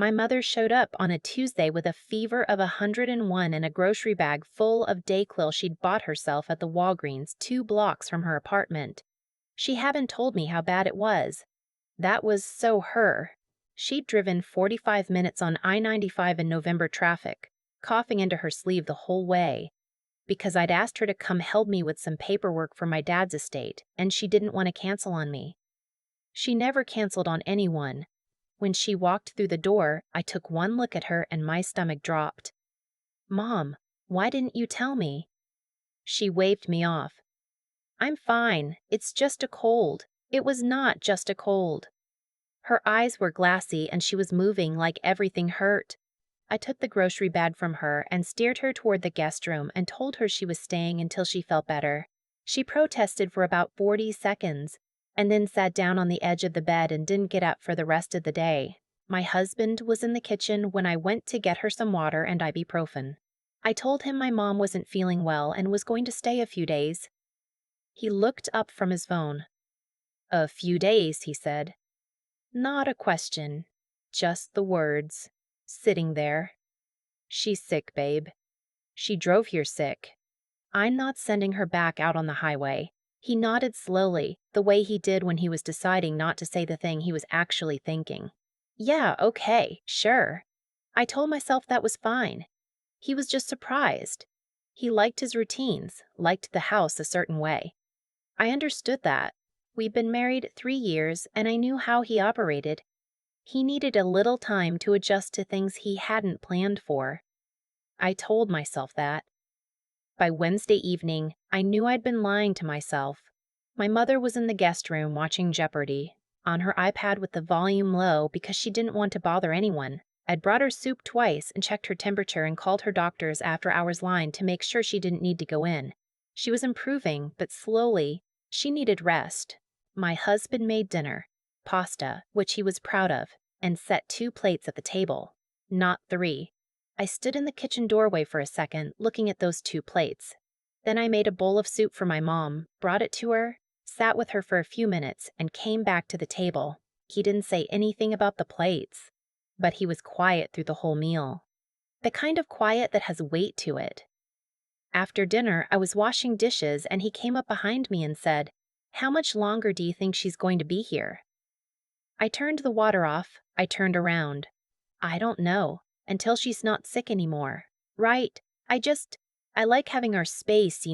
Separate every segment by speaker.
Speaker 1: My mother showed up on a Tuesday with a fever of 101 and a grocery bag full of Dayquil she'd bought herself at the Walgreens 2 blocks from her apartment. She hadn't told me how bad it was. That was so her. She'd driven 45 minutes on I-95 in November traffic, coughing into her sleeve the whole way, because I'd asked her to come help me with some paperwork for my dad's estate, and she didn't want to cancel on me. She never canceled on anyone. When she walked through the door, I took one look at her and my stomach dropped. "Mom, why didn't you tell me?" She waved me off. "I'm fine. It's just a cold." It was not just a cold. Her eyes were glassy and she was moving like everything hurt. I took the grocery bag from her and steered her toward the guest room and told her she was staying until she felt better. She protested for about 40 seconds and then sat down on the edge of the bed and didn't get up for the rest of the day. My husband was in the kitchen when I went to get her some water and ibuprofen. I told him my mom wasn't feeling well and was going to stay a few days. He looked up from his phone. "A few days," he said. Not a question, just the words, sitting there. "She's sick, babe. She drove here sick. I'm not sending her back out on the highway." He nodded slowly, the way he did when he was deciding not to say the thing he was actually thinking. "Yeah, okay, sure." I told myself that was fine. He was just surprised. He liked his routines, liked the house a certain way. I understood that. We'd been married 3 years, and I knew how he operated. He needed a little time to adjust to things he hadn't planned for. I told myself that. By Wednesday evening, I knew I'd been lying to myself. My mother was in the guest room watching Jeopardy, on her iPad with the volume low because she didn't want to bother anyone. I'd brought her soup twice and checked her temperature and called her doctor's after-hours line to make sure she didn't need to go in. She was improving, but slowly. She needed rest. My husband made dinner, pasta, which he was proud of, and set 2 plates at the table, not 3. I stood in the kitchen doorway for a second, looking at those 2 plates. Then I made a bowl of soup for my mom, brought it to her, sat with her for a few minutes, and came back to the table. He didn't say anything about the plates, but he was quiet through the whole meal. The kind of quiet that has weight to it. After dinner, I was washing dishes and he came up behind me and said, "How much longer do you think she's going to be here?" I turned the water off. I turned around. "I don't know. Until she's not sick anymore." "Right. I like having our space,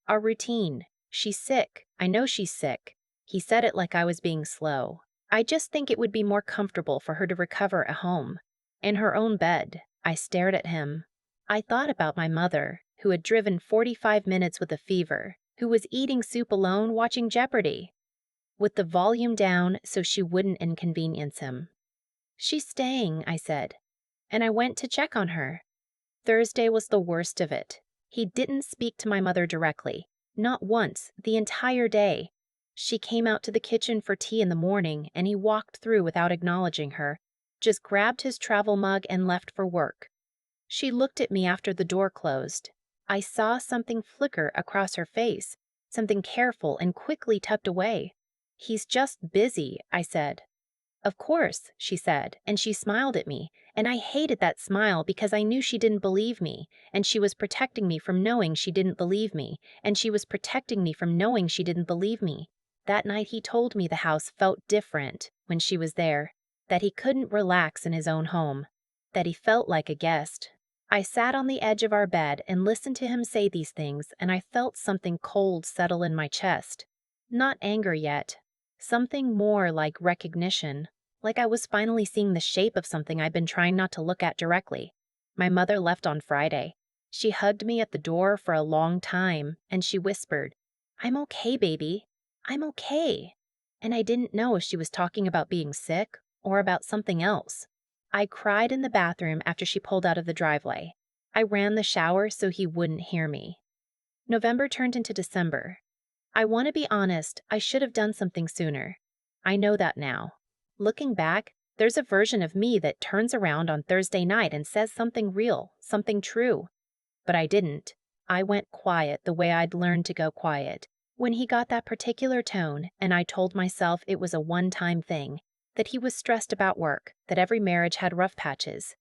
Speaker 1: our routine. She's sick. I know she's sick." He said it like I was being slow. "I just think it would be more comfortable for her to recover at home. In her own bed." I stared at him. I thought about my mother, who had driven 45 minutes with a fever, who was eating soup alone watching Jeopardy, with the volume down so she wouldn't inconvenience him. "She's staying," I said, and I went to check on her. Thursday was the worst of it. He didn't speak to my mother directly, not once, the entire day. She came out to the kitchen for tea in the morning, and he walked through without acknowledging her, just grabbed his travel mug and left for work. She looked at me after the door closed. I saw something flicker across her face, something careful and quickly tucked away. "He's just busy," I said. "Of course," she said, and she smiled at me, and I hated that smile because I knew she didn't believe me, and she was protecting me from knowing she didn't believe me, and she was protecting me from knowing she didn't believe me. That night he told me the house felt different when she was there, that he couldn't relax in his own home, that he felt like a guest. I sat on the edge of our bed and listened to him say these things, and I felt something cold settle in my chest. Not anger yet. Something more like recognition, like I was finally seeing the shape of something I'd been trying not to look at directly. My mother left on Friday. She hugged me at the door for a long time, and she whispered, "I'm okay, baby. I'm okay." And I didn't know if she was talking about being sick or about something else. I cried in the bathroom after she pulled out of the driveway. I ran the shower so he wouldn't hear me. November turned into December. I want to be honest, I should have done something sooner. I know that now. Looking back, there's a version of me that turns around on Thursday night and says something real, something true. But I didn't. I went quiet the way I'd learned to go quiet. When he got that particular tone, and I told myself it was a one-time thing, that he was stressed about work, that every marriage had rough patches.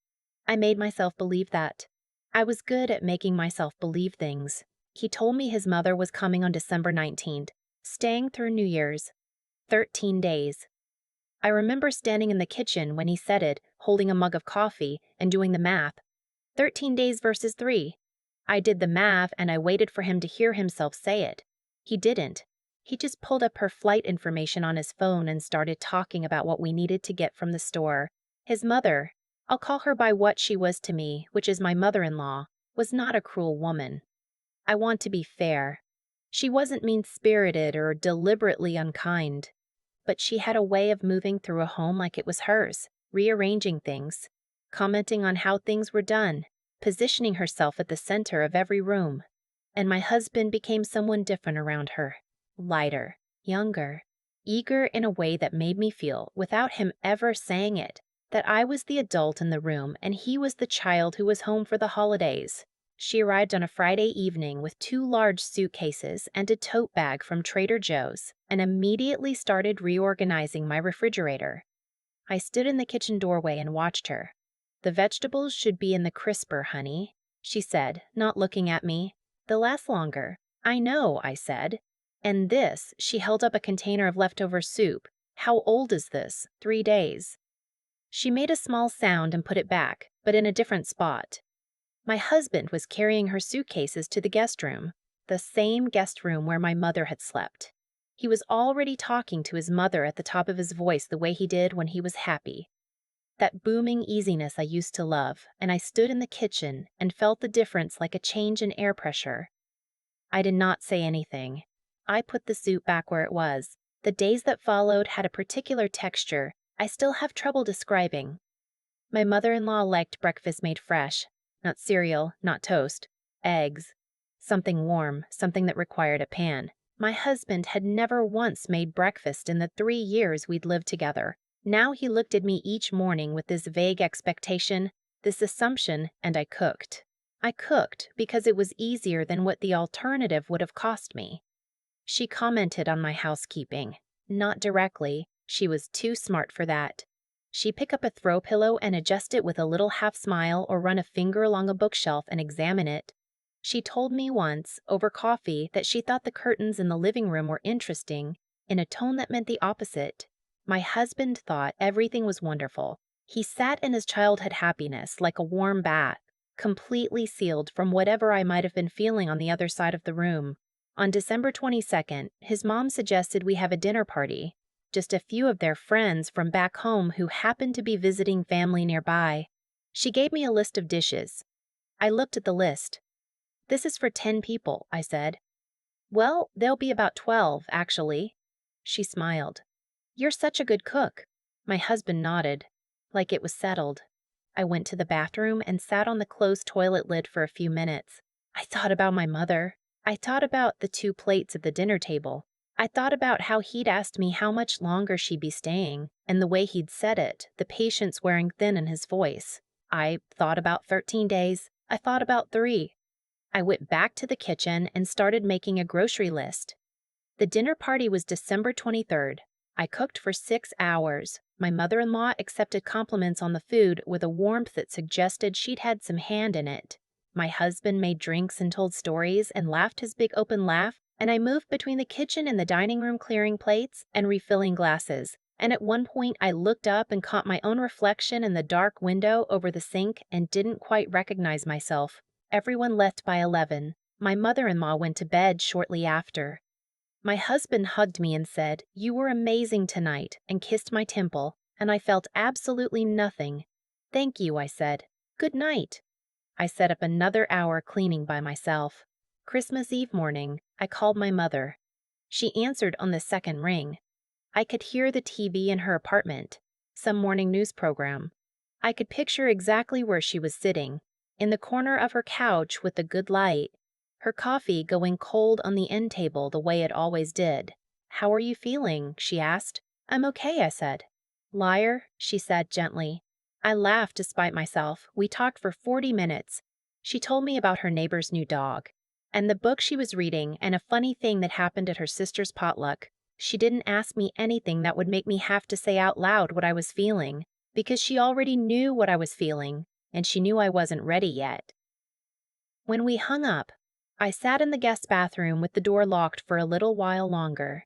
Speaker 1: I made myself believe that. I was good at making myself believe things. He told me his mother was coming on December 19th, staying through New Year's. 13 days. I remember standing in the kitchen when he said it, holding a mug of coffee and doing the math. 13 days versus 3. I did the math and I waited for him to hear himself say it. He didn't. He just pulled up her flight information on his phone and started talking about what we needed to get from the store. His mother, I'll call her by what she was to me, which is my mother-in-law, was not a cruel woman. I want to be fair. She wasn't mean-spirited or deliberately unkind. But she had a way of moving through a home like it was hers, rearranging things, commenting on how things were done, positioning herself at the center of every room. And my husband became someone different around her. Lighter, younger, eager in a way that made me feel, without him ever saying it, that I was the adult in the room and he was the child who was home for the holidays. She arrived on a Friday evening with 2 large suitcases and a tote bag from Trader Joe's and immediately started reorganizing my refrigerator. I stood in the kitchen doorway and watched her. "The vegetables should be in the crisper, honey," she said, not looking at me. "They'll last longer." "I know," I said. "And this," she held up a container of leftover soup. "How old is this?" 3 days. She made a small sound and put it back, but in a different spot. My husband was carrying her suitcases to the guest room, the same guest room where my mother had slept. He was already talking to his mother at the top of his voice the way he did when he was happy. That booming easiness I used to love, and I stood in the kitchen and felt the difference like a change in air pressure. I did not say anything. I put the soup back where it was. The days that followed had a particular texture I still have trouble describing. My mother-in-law liked breakfast made fresh. Not cereal, not toast. Eggs. Something warm, something that required a pan. My husband had never once made breakfast in the 3 years we'd lived together. Now he looked at me each morning with this vague expectation, this assumption, and I cooked. I cooked because it was easier than what the alternative would have cost me. She commented on my housekeeping. Not directly. She was too smart for that. She'd pick up a throw pillow and adjust it with a little half-smile or run a finger along a bookshelf and examine it. She told me once, over coffee, that she thought the curtains in the living room were interesting, in a tone that meant the opposite. My husband thought everything was wonderful. He sat in his childhood happiness like a warm bath, completely sealed from whatever I might have been feeling on the other side of the room. On December 22nd, his mom suggested we have a dinner party. Just a few of their friends from back home who happened to be visiting family nearby. She gave me a list of dishes. I looked at the list. "This is for 10 people," I said. "Well, there'll be about 12, actually." She smiled. "You're such a good cook." My husband nodded, like it was settled. I went to the bathroom and sat on the closed toilet lid for a few minutes. I thought about my mother. I thought about the 2 plates at the dinner table. I thought about how he'd asked me how much longer she'd be staying, and the way he'd said it, the patience wearing thin in his voice. I thought about 13 days. I thought about 3. I went back to the kitchen and started making a grocery list. The dinner party was December 23rd. I cooked for 6 hours. My mother-in-law accepted compliments on the food with a warmth that suggested she'd had some hand in it. My husband made drinks and told stories and laughed his big open laugh, and I moved between the kitchen and the dining room clearing plates and refilling glasses. And at one point I looked up and caught my own reflection in the dark window over the sink and didn't quite recognize myself. Everyone left by 11. My mother-in-law went to bed shortly after. My husband hugged me and said, "You were amazing tonight," and kissed my temple, and I felt absolutely nothing. "Thank you," I said. "Good night." I set up another hour cleaning by myself. Christmas Eve morning, I called my mother. She answered on the second ring. I could hear the TV in her apartment, some morning news program. I could picture exactly where she was sitting, in the corner of her couch with the good light, her coffee going cold on the end table the way it always did. "How are you feeling?" she asked. "I'm okay," I said. "Liar," she said gently. I laughed despite myself. We talked for 40 minutes. She told me about her neighbor's new dog, and the book she was reading, and a funny thing that happened at her sister's potluck. She didn't ask me anything that would make me have to say out loud what I was feeling, because she already knew what I was feeling, and she knew I wasn't ready yet. When we hung up, I sat in the guest bathroom with the door locked for a little while longer.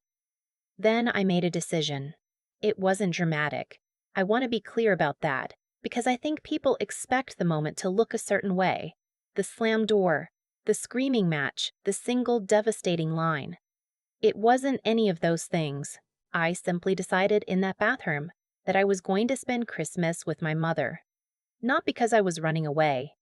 Speaker 1: Then I made a decision. It wasn't dramatic. I want to be clear about that, because I think people expect the moment to look a certain way. The slam door, the screaming match, the single devastating line. It wasn't any of those things. I simply decided in that bathroom that I was going to spend Christmas with my mother. Not because I was running away.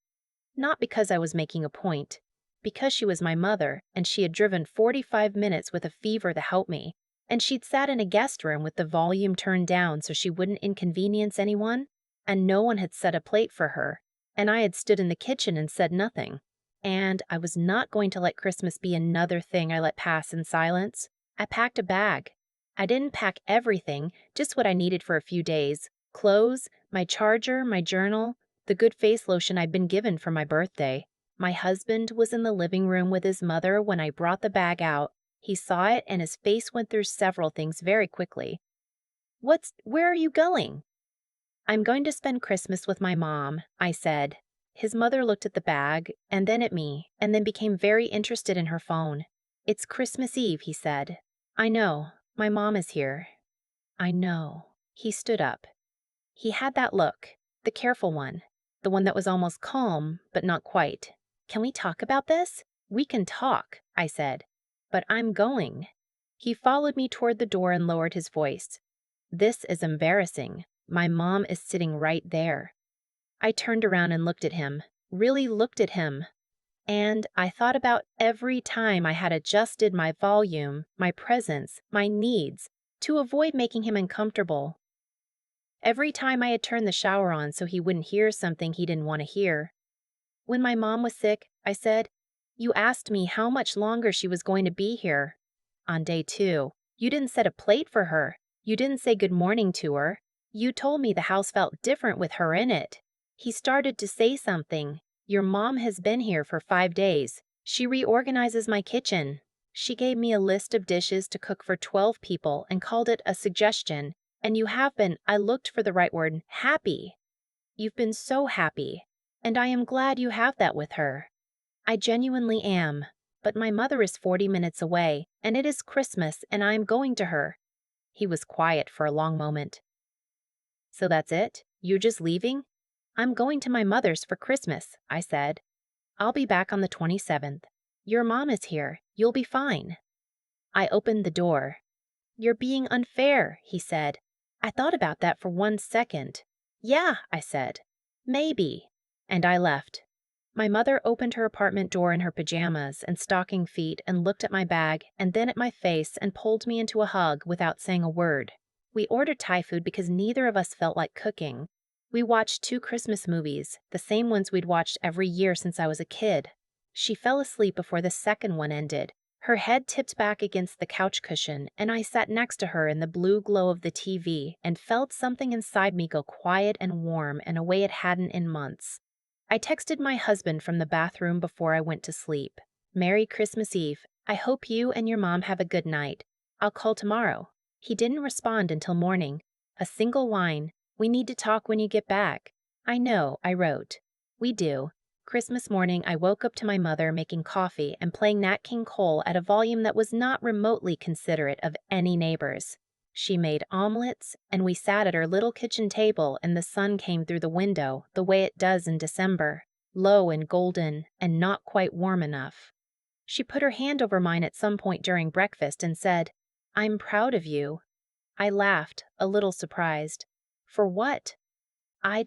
Speaker 1: Not because I was making a point. Because she was my mother, and she had driven 45 minutes with a fever to help me, and she'd sat in a guest room with the volume turned down so she wouldn't inconvenience anyone, and no one had set a plate for her, and I had stood in the kitchen and said nothing. And I was not going to let Christmas be another thing I let pass in silence. I packed a bag. I didn't pack everything, just what I needed for a few days. Clothes, my charger, my journal, the good face lotion I'd been given for my birthday. My husband was in the living room with his mother when I brought the bag out. He saw it and his face went through several things very quickly. Where are you going? I'm going to spend Christmas with my mom, I said. His mother looked at the bag, and then at me, and then became very interested in her phone. It's Christmas Eve, he said. I know. My mom is here. I know. He stood up. He had that look, the careful one, the one that was almost calm, but not quite. Can we talk about this? We can talk, I said. But I'm going. He followed me toward the door and lowered his voice. This is embarrassing. My mom is sitting right there. I turned around and looked at him, really looked at him. And I thought about every time I had adjusted my volume, my presence, my needs, to avoid making him uncomfortable. Every time I had turned the shower on so he wouldn't hear something he didn't want to hear. When my mom was sick, I said, "You asked me how much longer she was going to be here. On day 2, you didn't set a plate for her. You didn't say good morning to her. You told me the house felt different with her in it." He started to say something. "Your mom has been here for 5 days. She reorganizes my kitchen." She gave me a list of dishes to cook for 12 people and called it a suggestion. And you have been, I looked for the right word, happy. You've been so happy. And I am glad you have that with her. I genuinely am. But my mother is 40 minutes away, and it is Christmas, and I am going to her. He was quiet for a long moment. So that's it? You're just leaving? I'm going to my mother's for Christmas, I said. I'll be back on the 27th. Your mom is here. You'll be fine. I opened the door. You're being unfair, he said. I thought about that for 1 second. Yeah, I said. Maybe. And I left. My mother opened her apartment door in her pajamas and stocking feet and looked at my bag and then at my face and pulled me into a hug without saying a word. We ordered Thai food because neither of us felt like cooking. We watched 2 Christmas movies, the same ones we'd watched every year since I was a kid. She fell asleep before the second one ended. Her head tipped back against the couch cushion, and I sat next to her in the blue glow of the TV and felt something inside me go quiet and warm in a way it hadn't in months. I texted my husband from the bathroom before I went to sleep. "Merry Christmas Eve. I hope you and your mom have a good night. I'll call tomorrow." He didn't respond until morning. A single line, "We need to talk when you get back." "I know," I wrote. "We do." Christmas morning, I woke up to my mother making coffee and playing Nat King Cole at a volume that was not remotely considerate of any neighbors. She made omelets, and we sat at her little kitchen table and the sun came through the window the way it does in December, low and golden and not quite warm enough. She put her hand over mine at some point during breakfast and said, "I'm proud of you." I laughed, a little surprised. "For what?" I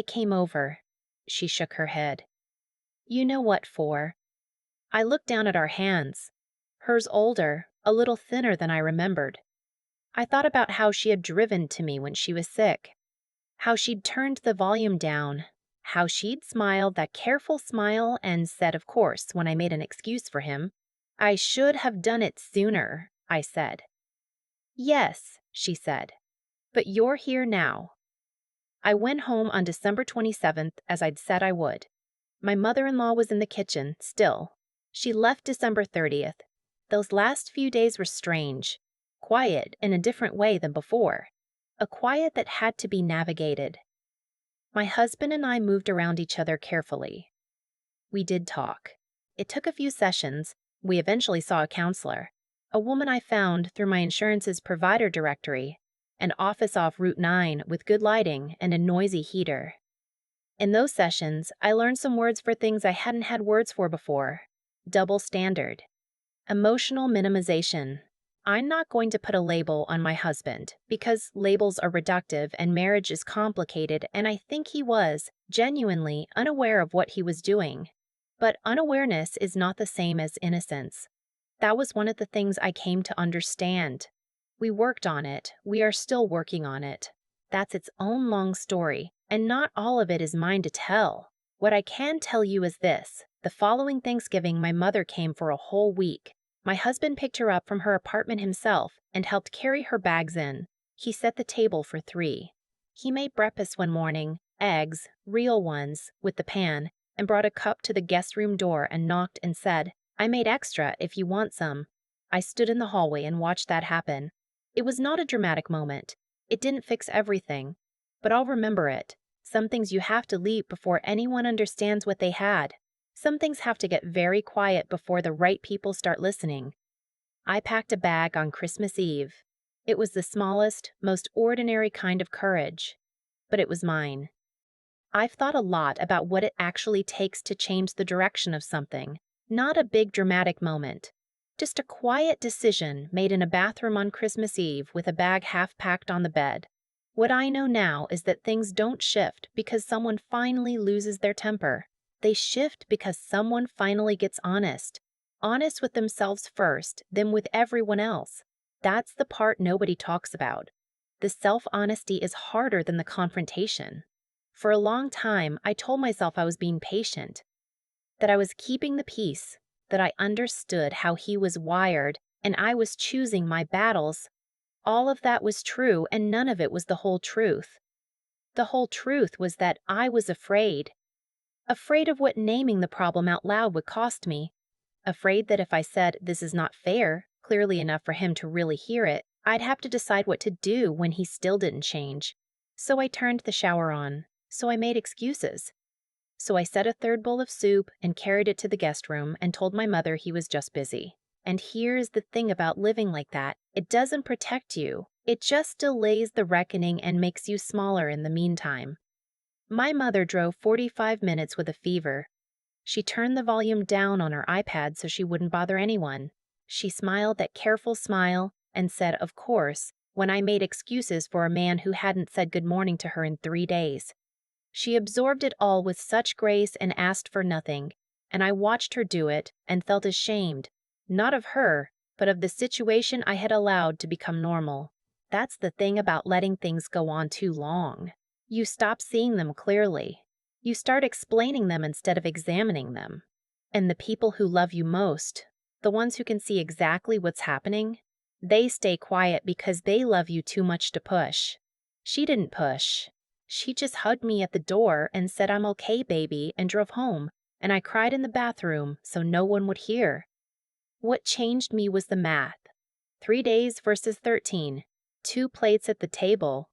Speaker 1: came over." She shook her head. "You know what for." I looked down at our hands. Hers older, a little thinner than I remembered. I thought about how she had driven to me when she was sick. How she'd turned the volume down. How she'd smiled that careful smile and said, of course, when I made an excuse for him, "I should have done it sooner," I said. "Yes," she said. "But you're here now." I went home on December 27th, as I'd said I would. My mother-in-law was in the kitchen, still. She left December 30th. Those last few days were strange. quiet in a different way than before, a quiet that had to be navigated. My husband and I moved around each other carefully. We did talk. It took a few sessions. We eventually saw a counselor, a woman I found through my insurance's provider directory, an office off Route 9 with good lighting and a noisy heater. In those sessions, I learned some words for things I hadn't had words for before. Double standard. Emotional minimization. I'm not going to put a label on my husband because labels are reductive and marriage is complicated, and I think he was genuinely unaware of what he was doing. But unawareness is not the same as innocence. That was one of the things I came to understand. We worked on it. We are still working on it. That's its own long story, and not all of it is mine to tell. What I can tell you is this. The following Thanksgiving, my mother came for a whole week. My husband picked her up from her apartment himself and helped carry her bags in. He set the table for 3. He made breakfast one morning, eggs, real ones, with the pan, and brought a cup to the guest room door and knocked and said, "I made extra if you want some." I stood in the hallway and watched that happen. It was not a dramatic moment. It didn't fix everything, but I'll remember it. Some things you have to leave before anyone understands what they had. Some things have to get very quiet before the right people start listening. I packed a bag on Christmas Eve. It was the smallest, most ordinary kind of courage, but it was mine. I've thought a lot about what it actually takes to change the direction of something, not a big dramatic moment. Just a quiet decision made in a bathroom on Christmas Eve with a bag half packed on the bed. What I know now is that things don't shift because someone finally loses their temper. They shift because someone finally gets honest. Honest with themselves first, then with everyone else. That's the part nobody talks about. The self-honesty is harder than the confrontation. For a long time, I told myself I was being patient, that I was keeping the peace, that I understood how he was wired, and I was choosing my battles. All of that was true, and none of it was the whole truth. The whole truth was that I was afraid. Afraid of what naming the problem out loud would cost me. Afraid that if I said, "This is not fair," clearly enough for him to really hear it, I'd have to decide what to do when he still didn't change. So I turned the shower on. So I made excuses. So I set a third bowl of soup and carried it to the guest room and told my mother he was just busy. And here's the thing about living like that. It doesn't protect you. It just delays the reckoning and makes you smaller in the meantime. My mother drove 45 minutes with a fever. She turned the volume down on her iPad so she wouldn't bother anyone. She smiled that careful smile and said, of course, when I made excuses for a man who hadn't said good morning to her in 3 days. She absorbed it all with such grace and asked for nothing, and I watched her do it and felt ashamed, not of her, but of the situation I had allowed to become normal. That's the thing about letting things go on too long. You stop seeing them clearly. You start explaining them instead of examining them. And the people who love you most, the ones who can see exactly what's happening, they stay quiet because they love you too much to push. She didn't push. She just hugged me at the door and said, "I'm okay, baby," and drove home, and I cried in the bathroom so no one would hear. What changed me was the math. 3 days versus 13. 2 plates at the table.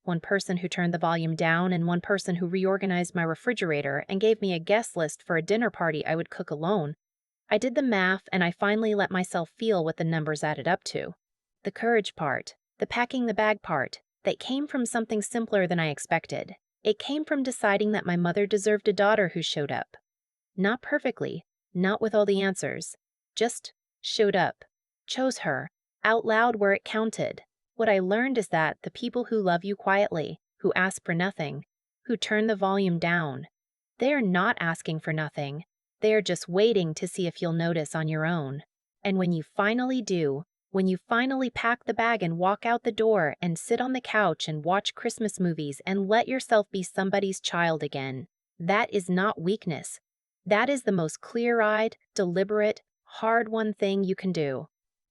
Speaker 1: One person who turned the volume down and one person who reorganized my refrigerator and gave me a guest list for a dinner party I would cook alone. I did the math and I finally let myself feel what the numbers added up to. The courage part, the packing the bag part, that came from something simpler than I expected. It came from deciding that my mother deserved a daughter who showed up. Not perfectly, not with all the answers, just showed up, chose her, out loud where it counted. What I learned is that the people who love you quietly, who ask for nothing, who turn the volume down, they are not asking for nothing. They are just waiting to see if you'll notice on your own. And when you finally do, when you finally pack the bag and walk out the door and sit on the couch and watch Christmas movies and let yourself be somebody's child again, that is not weakness. That is the most clear-eyed, deliberate, hard-won thing you can do.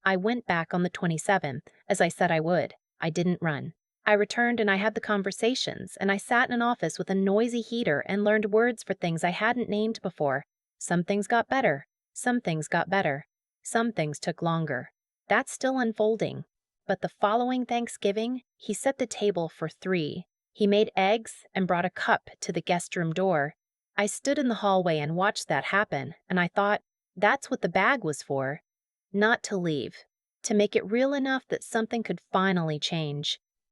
Speaker 1: I went back on the 27th, as I said I would. I didn't run. I returned and I had the conversations, and I sat in an office with a noisy heater and learned words for things I hadn't named before. Some things got better. Some things got better. Some things took longer. That's still unfolding. but the following Thanksgiving, he set the table for 3. He made eggs and brought a cup to the guest room door. I stood in the hallway and watched that happen, and I thought, that's what the bag was for. Not to leave. To make it real enough that something could finally change.